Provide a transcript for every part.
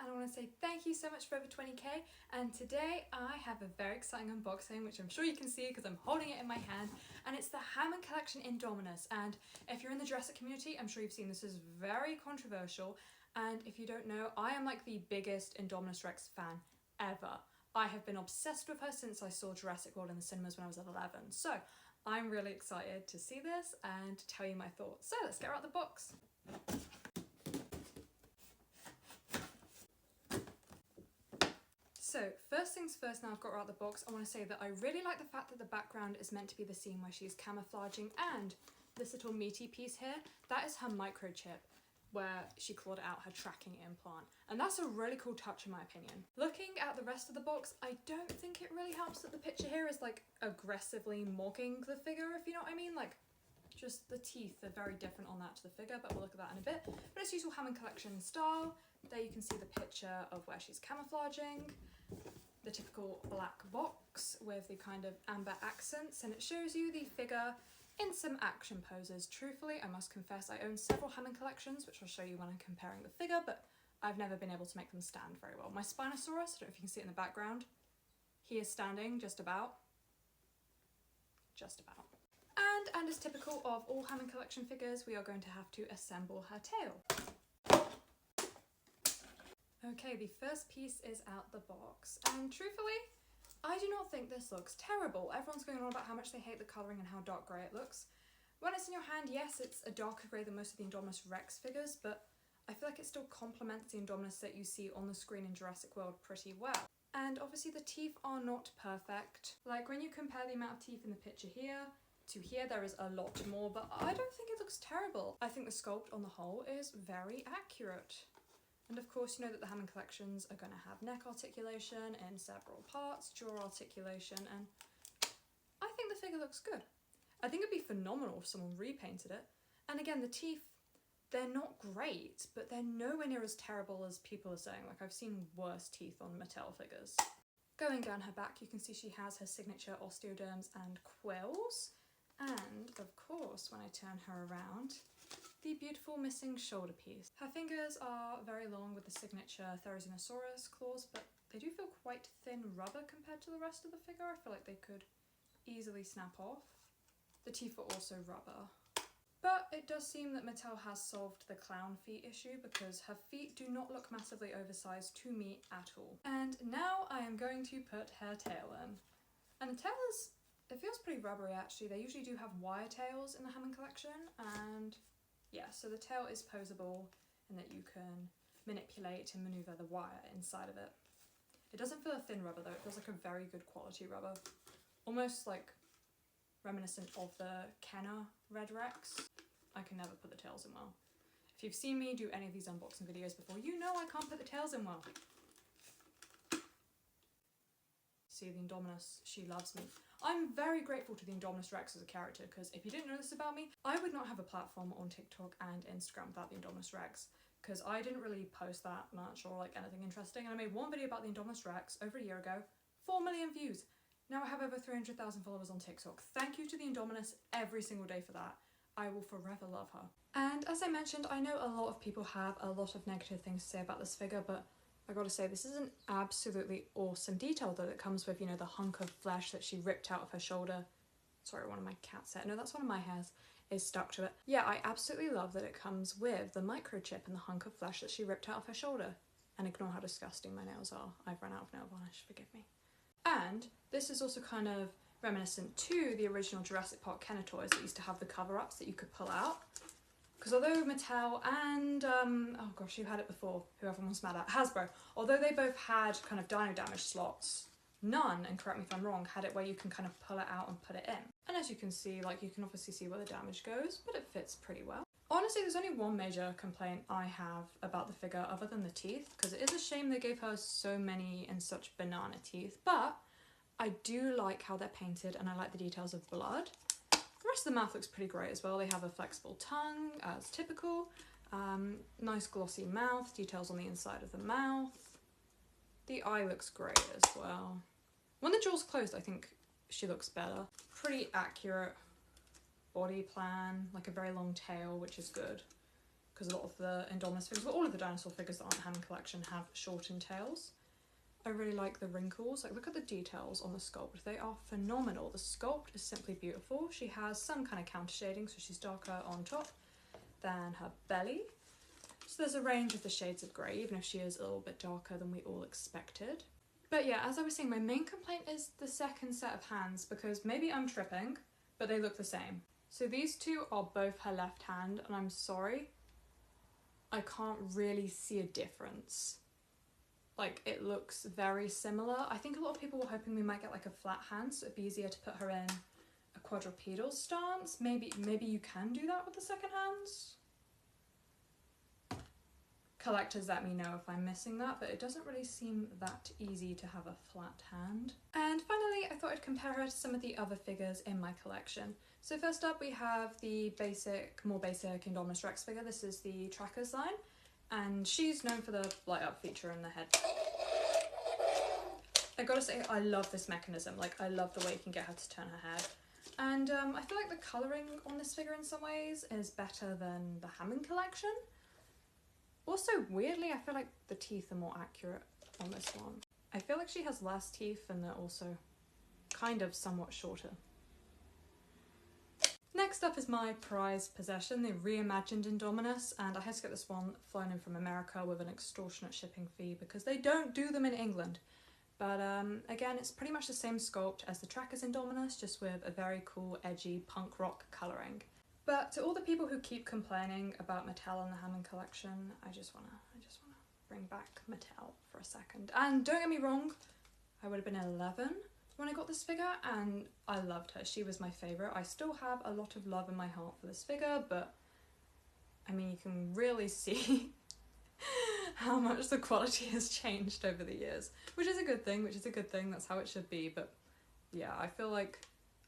and I want to say thank you so much for over 20k, and today I have a very exciting unboxing which I'm sure you can see because I'm holding it in my hand, and it's the Hammond collection Indominus. And if you're in the Jurassic community, I'm sure you've seen this is very controversial, and if you don't know, I am like the biggest IndominusRex fan ever. I have been obsessed with her since I saw Jurassic World in the cinemas when I was 11, so I'm really excited to see this and to tell you my thoughts. So let's get her out of the box. So first things first, now I've got her out of the box, I want to say that I really like the fact that the background is meant to be the scene where she's camouflaging, and this little meaty piece here, that is her microchip where she clawed out her tracking implant, and that's a really cool touch in my opinion. Looking at the rest of the box, I don't think it really helps that the picture here is like aggressively mocking the figure, if you know what I mean. Like, just the teeth are very different on that to the figure, but we'll look at that in a bit. But it's usual Hammond collection style. There you can see the picture of where she's camouflaging, the typical black box with the kind of amber accents, and it shows you the figure in some action poses. Truthfully, I must confess I own several Hammond collections, which I'll show you when I'm comparing the figure, but I've never been able to make them stand very well. My Spinosaurus, I don't know if you can see it in the background, he is standing just about. And as typical of all Hammond collection figures, we are going to have to assemble her tail. Okay, the first piece is out the box, and truthfully, I do not think this looks terrible. Everyone's going on about how much they hate the colouring and how dark grey it looks. When it's in your hand, yes, it's a darker grey than most of the IndominusRex figures, but I feel like it still complements the Indominus that you see on the screen in Jurassic World pretty well. And obviously the teeth are not perfect. Like, when you compare the amount of teeth in the picture here to here, there is a lot more, but I don't think it looks terrible. I think the sculpt on the whole is very accurate. And of course, you know that the Hammond collections are going to have neck articulation in several parts, jaw articulation, and I think the figure looks good. I think it'd be phenomenal if someone repainted it. And again, the teeth, they're not great, but they're nowhere near as terrible as people are saying. Like, I've seen worse teeth on Mattel figures. Going down her back, you can see she has her signature osteoderms and quills. And of course, when I turn her around, the beautiful missing shoulder piece. Her fingers are very long with the signature Dinosaurs claws, but they do feel quite thin rubber compared to the rest of the figure. I feel like they could easily snap off. The teeth are also rubber. But it does seem that Mattel has solved the clown feet issue, because her feet do not look massively oversized to me at all. And now I am going to put her tail in. And the tail is, it feels pretty rubbery actually. They usually do have wire tails in the Hammond collection, and yeah, so the tail is posable in that you can manipulate and maneuver the wire inside of it. It doesn't feel a thin rubber though, it feels like a very good quality rubber. Almost like reminiscent of the Kenner Red Rex. I can never put the tails in well. If you've seen me do any of these unboxing videos before, you know I can't put the tails in well. See, the Indominus, she loves me. I'm very grateful to the IndominusRex as a character, because if you didn't know this about me, I would not have a platform on TikTok and Instagram without the IndominusRex, because I didn't really post that much or like anything interesting, and I made one video about the IndominusRex over a year ago, 4 million views. Now I have over 300,000 followers on TikTok. Thank you to the Indominus every single day for that. I will forever love her. And as I mentioned, I know a lot of people have a lot of negative things to say about this figure, but I gotta say, this is an absolutely awesome detail though that comes with, you know, the hunk of flesh that she ripped out of her shoulder. Sorry, one of my cats said, no, that's one of my hairs, is stuck to it. Yeah, I absolutely love that it comes with the microchip and the hunk of flesh that she ripped out of her shoulder. And ignore how disgusting my nails are. I've run out of nail varnish, forgive me. And this is also kind of reminiscent to the original Jurassic Park Kenner toys that used to have the cover-ups that you could pull out. Because although Mattel and, oh gosh, who had it before, who everyone's mad at, Hasbro, although they both had kind of dino damage slots, none, and correct me if I'm wrong, had it where you can kind of pull it out and put it in. And as you can see, like, you can obviously see where the damage goes, but it fits pretty well. Honestly, there's only one major complaint I have about the figure other than the teeth, because it is a shame they gave her so many and such banana teeth, but I do like how they're painted and I like the details of blood. The rest of the mouth looks pretty great as well. They have a flexible tongue, as typical. Nice glossy mouth, details on the inside of the mouth. The eye looks great as well. When the jaw's closed, I think she looks better. Pretty accurate body plan, like a very long tail, which is good, because a lot of the Indominus figures, well, all of the dinosaur figures that aren't Hammond collection have shortened tails. I really like the wrinkles. Like, look at the details on the sculpt. They are phenomenal. The sculpt is simply beautiful. She has some kind of counter shading, so she's darker on top than her belly. So there's a range of the shades of grey, even if she is a little bit darker than we all expected. But yeah, as I was saying, my main complaint is the second set of hands, because maybe I'm tripping, but they look the same. So these two are both her left hand, and I'm sorry, I can't really see a difference. Like, it looks very similar. I think a lot of people were hoping we might get like a flat hand, so it'd be easier to put her in a quadrupedal stance. Maybe you can do that with the second hands. Collectors, let me know if I'm missing that, but it doesn't really seem that easy to have a flat hand. And finally, I thought I'd compare her to some of the other figures in my collection. So first up, we have the more basic IndominusRex figure. This is the Trackers line, and she's known for the light up feature in the head. I gotta say, I love this mechanism. Like, I love the way you can get her to turn her head. And I feel like the colouring on this figure in some ways is better than the Hammond collection. Also, weirdly, I feel like the teeth are more accurate on this one. I feel like she has less teeth and they're also kind of somewhat shorter. Next up is my prized possession, the reimagined Indominus, and I had to get this one flown in from America with an extortionate shipping fee because they don't do them in England. But again, it's pretty much the same sculpt as the Trackers Indominus, just with a very cool, edgy punk rock colouring. But to all the people who keep complaining about Mattel and the Hammond collection, I just wanna bring back Mattel for a second. And don't get me wrong, I would have been 11 when I got this figure, and I loved her. She was my favourite. I still have a lot of love in my heart for this figure, but I mean, you can really see how much the quality has changed over the years, which is a good thing, that's how it should be. But yeah, I feel like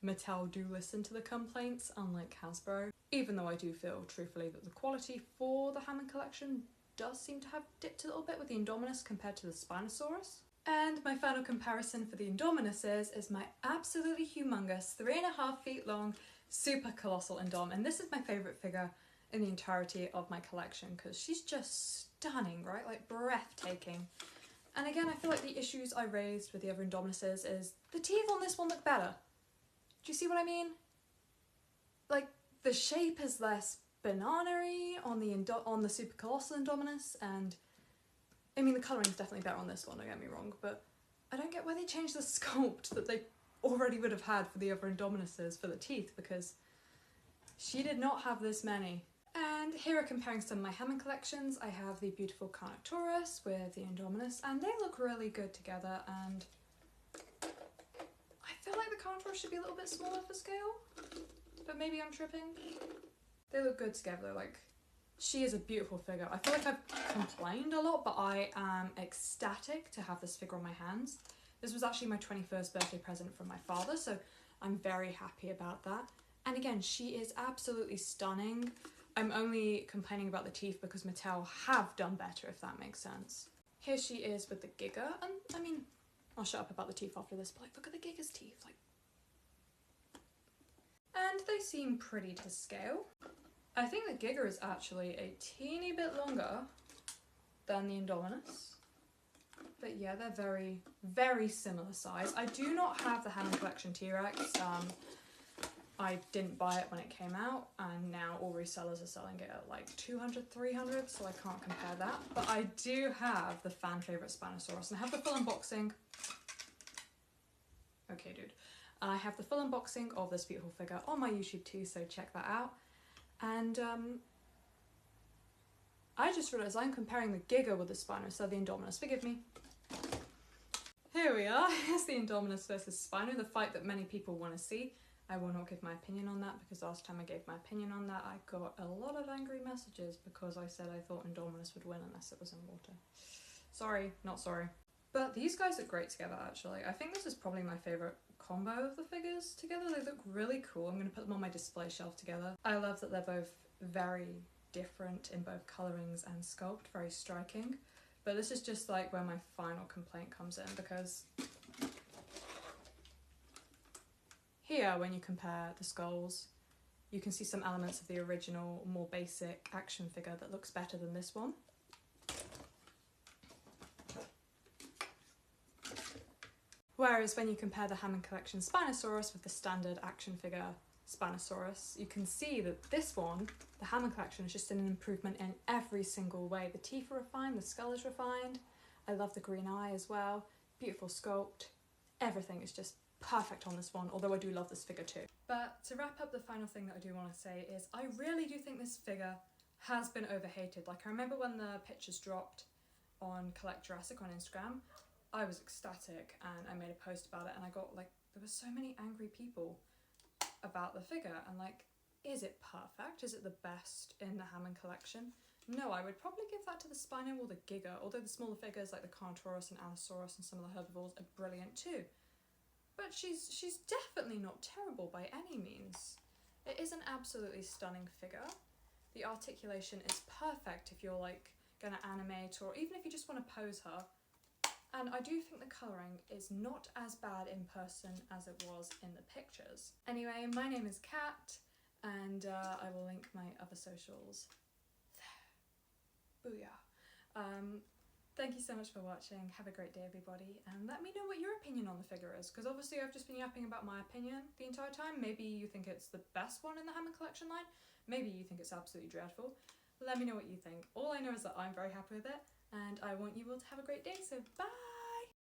Mattel do listen to the complaints, unlike Hasbro, even though I do feel, truthfully, that the quality for the Hammond collection does seem to have dipped a little bit with the Indominus compared to the Spinosaurus. And my final comparison for the Indominus is my absolutely humongous 3.5 feet long super colossal Indom, and this is my favourite figure in the entirety of my collection because she's just stunning, right? Like, breathtaking. And again, I feel like the issues I raised with the other Indominuses is the teeth on this one look better. Do you see what I mean? Like, the shape is less banana-y on the super colossal Indominus, and I mean, the colouring's definitely better on this one, don't get me wrong, but I don't get why they changed the sculpt that they already would have had for the other Indominuses for the teeth, because she did not have this many. And here are comparing some of my Hammond collections. I have the beautiful Carnotaurus with the Indominus, and they look really good together, and I feel like the Carnotaurus should be a little bit smaller for scale, but maybe I'm tripping. They look good together. Like, she is a beautiful figure. I feel like I've complained a lot, but I am ecstatic to have this figure on my hands. This was actually my 21st birthday present from my father, so I'm very happy about that. And again, she is absolutely stunning. I'm only complaining about the teeth because Mattel have done better, if that makes sense. Here she is with the Giga, and I mean, I'll shut up about the teeth after this, but like, look at the Giga's teeth, like. And they seem pretty to scale. I think the Giga is actually a teeny bit longer than the Indominus. But yeah, they're very, very similar size. I do not have the Hammond Collection T-Rex. I didn't buy it when it came out, and now all resellers are selling it at like 200, 300, so I can't compare that. But I do have the fan favourite Spinosaurus, and I have the full unboxing. Okay, dude. I have the full unboxing of this beautiful figure on my YouTube too, so check that out. And I just realised I'm comparing the Giga with the Spino, so the Indominus, forgive me. Here we are, here's the Indominus versus Spino, the fight that many people want to see. I will not give my opinion on that because last time I gave my opinion on that I got a lot of angry messages because I said I thought Indominus would win unless it was in water. Sorry, not sorry. But these guys look great together actually. I think this is probably my favourite combo of the figures together. They look really cool. I'm going to put them on my display shelf together. I love that they're both very different in both colourings and sculpt, very striking. But this is just like where my final complaint comes in, because here when you compare the skulls, you can see some elements of the original, more basic action figure that looks better than this one. Whereas when you compare the Hammond collection Spinosaurus with the standard action figure Spinosaurus, you can see that this one, the Hammond collection, is just an improvement in every single way. The teeth are refined, the skull is refined, I love the green eye as well, beautiful sculpt, everything is just perfect on this one, although I do love this figure too. But to wrap up, the final thing that I do want to say is I really do think this figure has been overhated. Like, I remember when the pictures dropped on Collect Jurassic on Instagram, I was ecstatic and I made a post about it, and I got like, there were so many angry people about the figure, and like, is it perfect? Is it the best in the Hammond collection? No, I would probably give that to the Spino or the Giga, although the smaller figures like the Carnotaurus and Allosaurus and some of the herbivores are brilliant too. But she's definitely not terrible by any means. It is an absolutely stunning figure. The articulation is perfect if you're like gonna animate, or even if you just want to pose her. And I do think the colouring is not as bad in person as it was in the pictures. Anyway, my name is Kat, and I will link my other socials there. Booyah. Thank you so much for watching. Have a great day, everybody, and let me know what your opinion on the figure is, because obviously I've just been yapping about my opinion the entire time. Maybe you think it's the best one in the Hammond collection line. Maybe you think it's absolutely dreadful. Let me know what you think. All I know is that I'm very happy with it, and I want you all to have a great day, so bye!